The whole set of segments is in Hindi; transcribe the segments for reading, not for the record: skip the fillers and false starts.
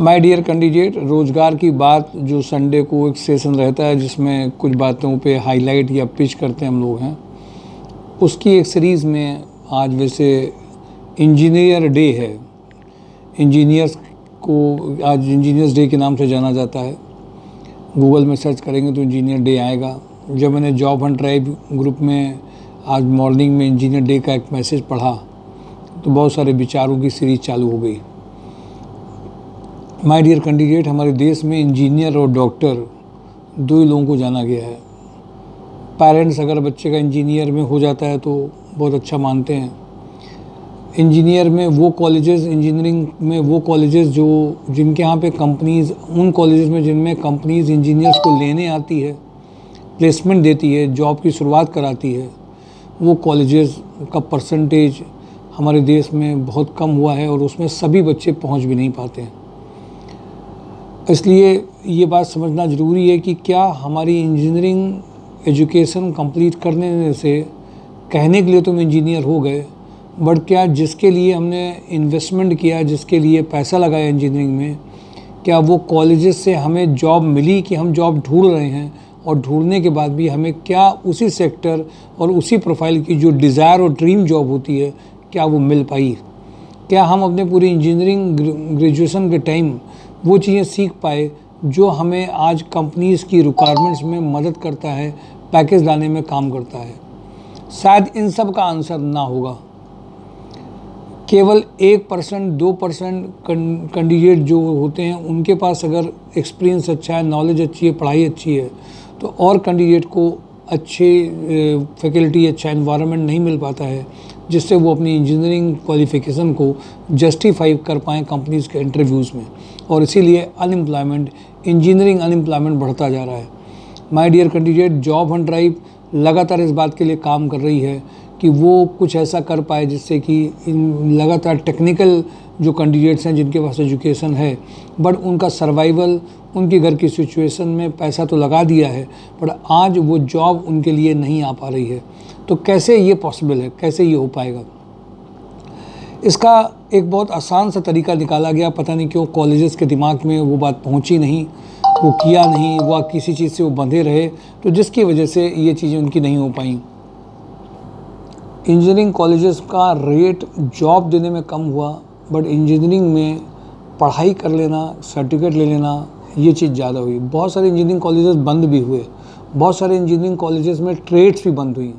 माय डियर कैंडिडेट, रोज़गार की बात जो संडे को एक सेशन रहता है जिसमें कुछ बातों पे हाईलाइट या पिच करते हैं हम लोग हैं, उसकी एक सीरीज़ में आज वैसे इंजीनियर डे है। इंजीनियर्स को आज इंजीनियर्स डे के नाम से जाना जाता है। गूगल में सर्च करेंगे तो इंजीनियर डे आएगा। जब मैंने जॉब हंट ड्राइव ग्रुप में आज मॉर्निंग में इंजीनियर डे का एक मैसेज पढ़ा तो बहुत सारे विचारों की सीरीज़ चालू हो गई। माय डियर कैंडिडेट, हमारे देश में इंजीनियर और डॉक्टर दो ही लोगों को जाना गया है। पेरेंट्स अगर बच्चे का इंजीनियर में हो जाता है तो बहुत अच्छा मानते हैं। इंजीनियर में वो कॉलेजेस, इंजीनियरिंग में वो कॉलेजेस जो जिनके यहाँ पे कंपनीज़, उन कॉलेजेस में जिनमें कंपनीज़ इंजीनियर्स को लेने आती है, प्लेसमेंट देती है, जॉब की शुरुआत कराती है, वो कॉलेजेस का परसेंटेज हमारे देश में बहुत कम हुआ है और उसमें सभी बच्चे पहुँच भी नहीं पाते हैं। इसलिए ये बात समझना ज़रूरी है कि क्या हमारी इंजीनियरिंग एजुकेशन कंप्लीट करने से कहने के लिए तुम इंजीनियर हो गए, बट क्या जिसके लिए हमने इन्वेस्टमेंट किया, जिसके लिए पैसा लगाया इंजीनियरिंग में, क्या वो कॉलेजेस से हमें जॉब मिली कि हम जॉब ढूंढ रहे हैं और ढूंढने के बाद भी हमें क्या उसी सेक्टर और उसी प्रोफाइल की जो डिज़ायर और ड्रीम जॉब होती है क्या वो मिल पाई? क्या हम अपने पूरी इंजीनियरिंग ग्रेजुएशन के टाइम वो चीज़ें सीख पाए जो हमें आज कंपनीज़ की रिक्वायरमेंट्स में मदद करता है, पैकेज लाने में काम करता है? शायद इन सब का आंसर ना होगा। केवल 1%, 2% कैंडिडेट जो होते हैं उनके पास अगर एक्सपीरियंस अच्छा है, नॉलेज अच्छी है, पढ़ाई अच्छी है, तो और कैंडिडेट को अच्छे फैकल्टी, अच्छा एनवायरनमेंट नहीं मिल पाता है जिससे वो अपनी इंजीनियरिंग क्वालिफ़िकेशन को जस्टिफाई कर पाएँ कंपनीज़ के इंटरव्यूज़ में। और इसीलिए अनएम्प्लॉयमेंट, इंजीनियरिंग अनएम्प्लॉयमेंट बढ़ता जा रहा है। My dear candidate, job hunt drive लगातार इस बात के लिए काम कर रही है कि वो कुछ ऐसा कर पाए जिससे कि लगातार टेक्निकल जो कैंडिडेट्स हैं जिनके पास एजुकेशन है बट उनका सर्वाइवल, उनके घर की सिचुएशन में पैसा तो लगा दिया है पर आज वो जॉब उनके लिए नहीं आ पा रही है। तो कैसे ये पॉसिबल है, कैसे ये हो पाएगा? इसका एक बहुत आसान सा तरीका निकाला गया। पता नहीं क्यों कॉलेजेस के दिमाग में वो बात पहुंची नहीं, वो किया नहीं, वो किसी चीज़ से वो बंधे रहे, तो जिसकी वजह से ये चीज़ें उनकी नहीं हो पाई। इंजीनियरिंग कॉलेजेस का रेट जॉब देने में कम हुआ बट इंजीनियरिंग में पढ़ाई कर लेना, सर्टिफिकेट ले लेना, ये चीज़ ज़्यादा हुई। बहुत सारे इंजीनियरिंग कॉलेजेस बंद भी हुए, बहुत सारे इंजीनियरिंग कॉलेजेस में ट्रेड्स भी बंद हुई।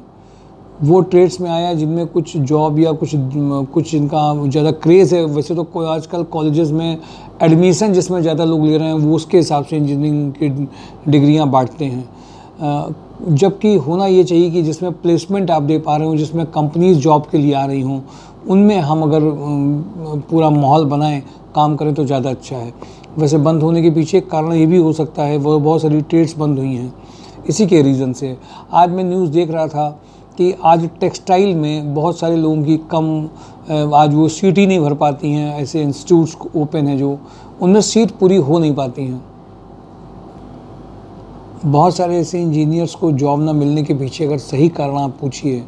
वो ट्रेड्स में आया जिनमें कुछ जॉब या कुछ इनका ज़्यादा क्रेज़ है। वैसे तो कोई आजकल कॉलेजेस में एडमिशन जिसमें ज़्यादा लोग ले रहे हैं वो उसके हिसाब से इंजीनियरिंग की डिग्रियां बांटते हैं, जबकि होना ये चाहिए कि जिसमें प्लेसमेंट आप दे पा रहे हो, जिसमें कंपनीज जॉब के लिए आ रही हों, उनमें हम अगर पूरा माहौल बनाएं, काम करें तो ज़्यादा अच्छा है। वैसे बंद होने के पीछे कारण ये भी हो सकता है वो बहुत सारी ट्रेड्स बंद हुई हैं इसी के रीज़न से। आज मैं न्यूज़ देख रहा था कि आज टेक्सटाइल में बहुत सारे लोगों की आज वो सीट ही नहीं भर पाती हैं। ऐसे इंस्टीट्यूट्स ओपन हैं जो उनमें सीट पूरी हो नहीं पाती हैं। बहुत सारे ऐसे इंजीनियर्स को जॉब ना मिलने के पीछे अगर सही कारण आप पूछिए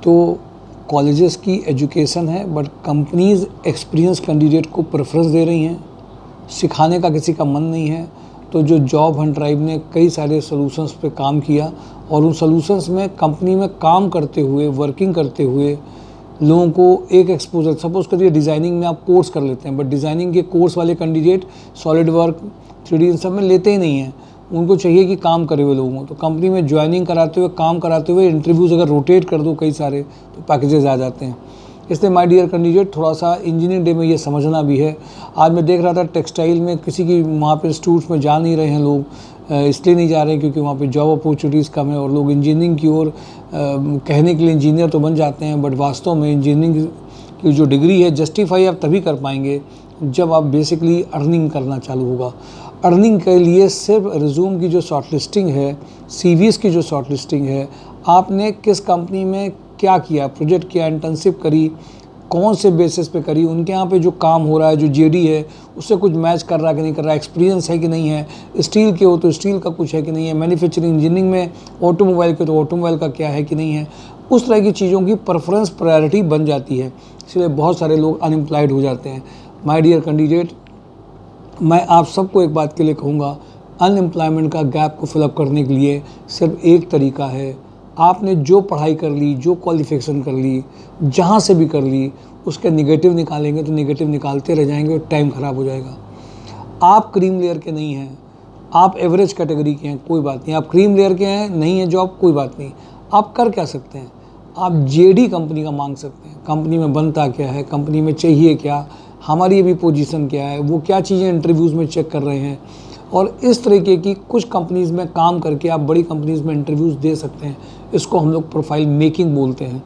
तो कॉलेजेस की एजुकेशन है बट कंपनीज़ एक्सपीरियंस कैंडिडेट को प्रेफरेंस दे रही हैं, सिखाने का किसी का मन नहीं है। तो जो जॉब हंट ड्राइव ने कई सारे सॉल्यूशंस पे काम किया और उन सॉल्यूशंस में कंपनी में काम करते हुए, वर्किंग करते हुए लोगों को एक एक्सपोजर, सपोज़ करिए डिज़ाइनिंग में आप कोर्स कर लेते हैं बट डिज़ाइनिंग के कोर्स वाले कैंडिडेट सॉलिड वर्क, 3D इन सब में लेते ही नहीं हैं। उनको चाहिए कि काम करे हुए लोगों को। तो कंपनी में ज्वाइनिंग कराते हुए, काम कराते हुए इंटरव्यूज़ अगर रोटेट कर दो कई सारे तो पैकेजेस आ जाते हैं। इसलिए माय डियर कैंडिडेट, थोड़ा सा इंजीनियरिंग डे में ये समझना भी है। आज मैं देख रहा था टेक्सटाइल में किसी की वहाँ पे इंस्टीट्यूट्स में जा नहीं रहे हैं लोग, इसलिए नहीं जा रहे हैं क्योंकि वहाँ पे जॉब अपॉर्चुनिटीज़ कम है और लोग इंजीनियरिंग की ओर कहने के लिए इंजीनियर तो बन जाते हैं बट वास्तव में इंजीनियरिंग की जो डिग्री है जस्टिफाई आप तभी कर पाएंगे जब आप बेसिकली अर्निंग करना चालू होगा। अर्निंग के लिए सिर्फ रिज्यूम की जो शॉर्टलिस्टिंग है, सीवीज़ की जो शॉर्टलिस्टिंग है, आपने किस कंपनी में क्या किया, प्रोजेक्ट किया, इंटर्नशिप करी, कौन से बेसिस पे करी, उनके यहाँ पे जो काम हो रहा है, जो जेडी है उससे कुछ मैच कर रहा है कि नहीं कर रहा है, एक्सपीरियंस है कि नहीं है, स्टील के हो तो स्टील का कुछ है कि नहीं है, मैन्युफैक्चरिंग इंजीनियरिंग में ऑटोमोबाइल के तो ऑटोमोबाइल का क्या है कि नहीं है, उस तरह की चीज़ों की प्रेफरेंस प्रायोरिटी बन जाती है। इसलिए बहुत सारे लोग अनएम्प्लॉयड हो जाते हैं। माय डियर कैंडिडेट, मैं आप सबको एक बात के लिए कहूँगा, अनएम्प्लॉयमेंट का गैप को फिलअप करने के लिए सिर्फ एक तरीका है। आपने जो पढ़ाई कर ली, जो क्वालिफिकेशन कर ली, जहाँ से भी कर ली, उसके नेगेटिव निकालेंगे तो नेगेटिव निकालते रह जाएंगे और टाइम ख़राब हो जाएगा। आप क्रीम लेयर के नहीं हैं, आप एवरेज कैटेगरी के हैं, कोई बात नहीं। आप क्रीम लेयर के हैं, नहीं है जॉब, कोई बात नहीं। आप कर क्या सकते हैं? आप जेडी कंपनी का मांग सकते हैं। कंपनी में बनता क्या है, कंपनी में चाहिए क्या, हमारी अभी पोजीशन क्या है, वो क्या चीज़ें इंटरव्यूज़ में चेक कर रहे हैं। और इस तरीके की कुछ कंपनीज़ में काम करके आप बड़ी कंपनीज़ में इंटरव्यूज़ दे सकते हैं। इसको हम लोग प्रोफाइल मेकिंग बोलते हैं,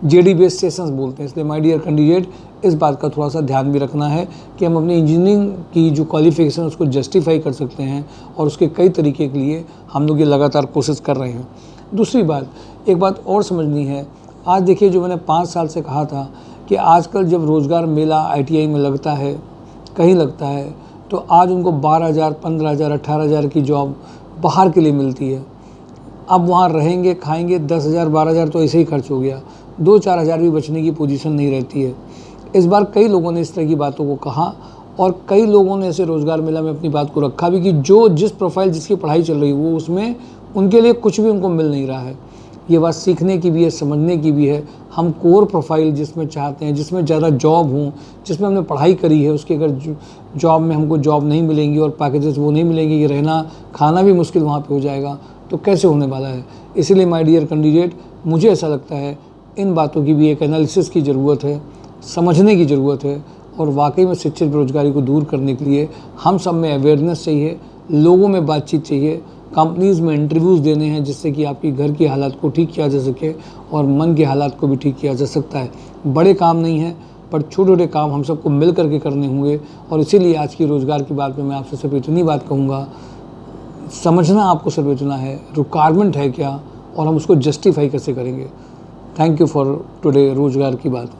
जेडी बेस्ड सेशंस बोलते हैं। इसलिए माय डियर कैंडिडेट, इस बात का थोड़ा सा ध्यान भी रखना है कि हम अपनी इंजीनियरिंग की जो क्वालिफिकेशन उसको जस्टिफाई कर सकते हैं, और उसके कई तरीके के लिए हम लोग ये लगातार कोशिश कर रहे हैं। दूसरी बात, एक बात और समझनी है। आज देखिए, जो मैंने 5 साल से कहा था कि आजकल जब रोज़गार मेला ITI में लगता है, कहीं लगता है, तो आज उनको 12,000, 15,000, 18,000 की जॉब बाहर के लिए मिलती है। अब वहाँ रहेंगे, खाएंगे, 10,000, 12,000 तो ऐसे ही खर्च हो गया, 2-4 हज़ार भी बचने की पोजीशन नहीं रहती है। इस बार कई लोगों ने इस तरह की बातों को कहा, और कई लोगों ने ऐसे रोज़गार मेला में अपनी बात को रखा भी कि जो जिस प्रोफाइल जिसकी पढ़ाई चल रही है वो उसमें उनके लिए कुछ भी उनको मिल नहीं रहा है। ये बात सीखने की भी है, समझने की भी है। हम कोर प्रोफाइल जिसमें चाहते हैं, जिसमें ज़्यादा जॉब हो, जिसमें हमने पढ़ाई करी है, उसके अगर जॉब में हमको जॉब नहीं मिलेंगी और पैकेजेस वो नहीं मिलेंगे, कि रहना खाना भी मुश्किल वहाँ पे हो जाएगा, तो कैसे होने वाला है। इसीलिए माय डियर कैंडिडेट, मुझे ऐसा लगता है इन बातों की भी एक एनालिसिस की ज़रूरत है, समझने की ज़रूरत है। और वाकई में शिक्षित बेरोजगारी को दूर करने के लिए हम सब में अवेयरनेस चाहिए, लोगों में बातचीत चाहिए, कंपनीज़ में इंटरव्यूज़ देने हैं, जिससे कि आपकी घर की हालात को ठीक किया जा सके और मन की हालात को भी ठीक किया जा सकता है। बड़े काम नहीं है, पर छोटे छोटे काम हम सबको मिल करके करने होंगे। और इसीलिए आज की रोज़गार की बात में मैं आपसे सिर्फ इतनी बात कहूँगा, समझना आपको सिर्फ इतना है, रिक्वायरमेंट है क्या और हम उसको जस्टिफाई कैसे करेंगे। थैंक यू फॉर टुडे रोज़गार की बात।